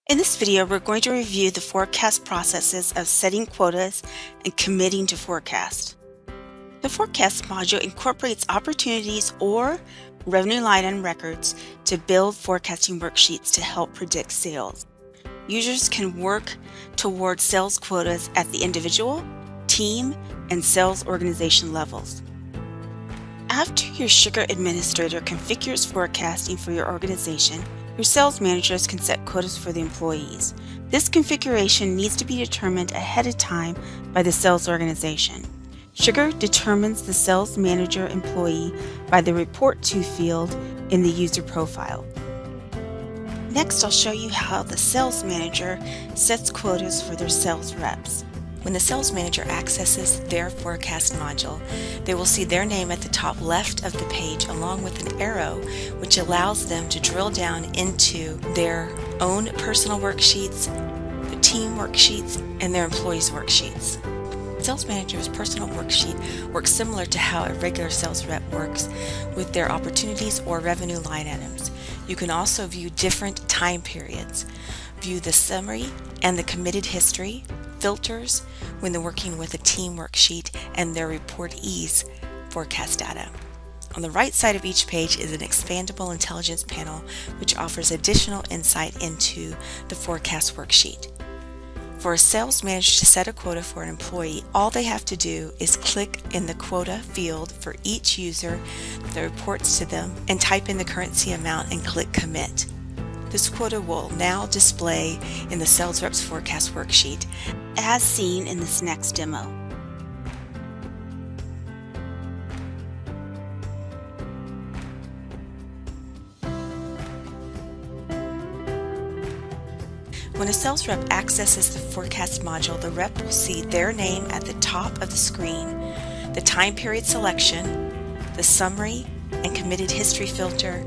In this video, we're going to review the forecast processes of setting quotas and committing to forecast. The forecast module incorporates opportunities or revenue line item records to build forecasting worksheets to help predict sales. Users can work towards sales quotas at the individual, team, and sales organization levels. After your Sugar administrator configures forecasting for your organization, your sales managers can set quotas for the employees. This configuration needs to be determined ahead of time by the sales organization. Sugar determines the sales manager employee by the Report To field in the user profile. Next, I'll show you how the sales manager sets quotas for their sales reps. When the sales manager accesses their forecast module, they will see their name at the top left of the page along with an arrow which allows them to drill down into their own personal worksheets, the team worksheets, and their employees' worksheets. The sales manager's personal worksheet works similar to how a regular sales rep works with their opportunities or revenue line items. You can also view different time periods, view the summary and the committed history, filters when they're working with a team worksheet, and their reportees forecast data. On the right side of each page is an expandable intelligence panel which offers additional insight into the forecast worksheet. For a sales manager to set a quota for an employee, all they have to do is click in the quota field for each user that reports to them and type in the currency amount and click commit. This quota will now display in the sales rep's forecast worksheet, as seen in this next demo. When a sales rep accesses the forecast module, the rep will see their name at the top of the screen, the time period selection, the summary and committed history filter,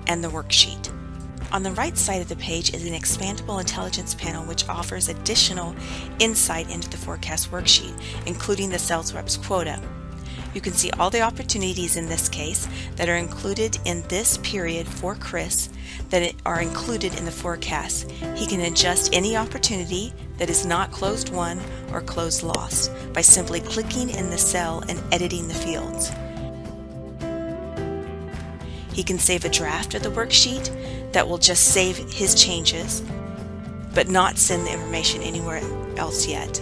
and the worksheet. On the right side of the page is an expandable intelligence panel which offers additional insight into the forecast worksheet, including the sales rep's quota. You can see all the opportunities in this case that are included in this period for Chris that are included in the forecast. He can adjust any opportunity that is not closed won or closed lost by simply clicking in the cell and editing the fields. He can save a draft of the worksheet that will just save his changes, but not send the information anywhere else yet.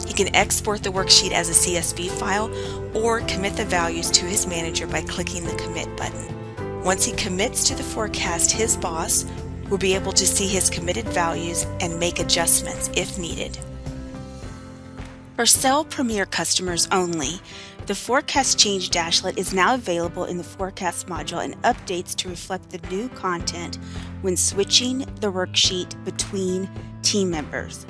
He can export the worksheet as a CSV file or commit the values to his manager by clicking the commit button. Once he commits to the forecast, his boss will be able to see his committed values and make adjustments if needed. For Cell Premier customers only, the Forecast Change dashlet is now available in the Forecast module and updates to reflect the new content when switching the worksheet between team members.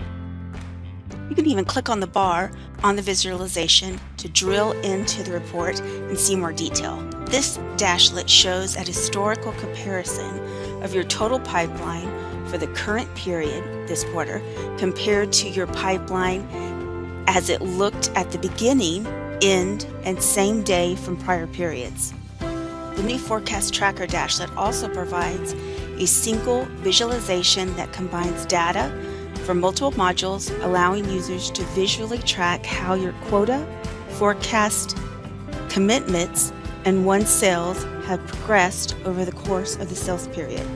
You can even click on the bar on the visualization to drill into the report and see more detail. This dashlet shows a historical comparison of your total pipeline for the current period, this quarter, compared to your pipeline as it looked at the beginning, end, and same day from prior periods. The new Forecast Tracker dashlet also provides a single visualization that combines data from multiple modules, allowing users to visually track how your quota, forecast, commitments, and won sales have progressed over the course of the sales period.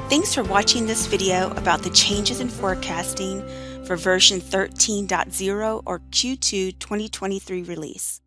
Thanks for watching this video about the changes in forecasting for version 13.0 or Q2 2023 release.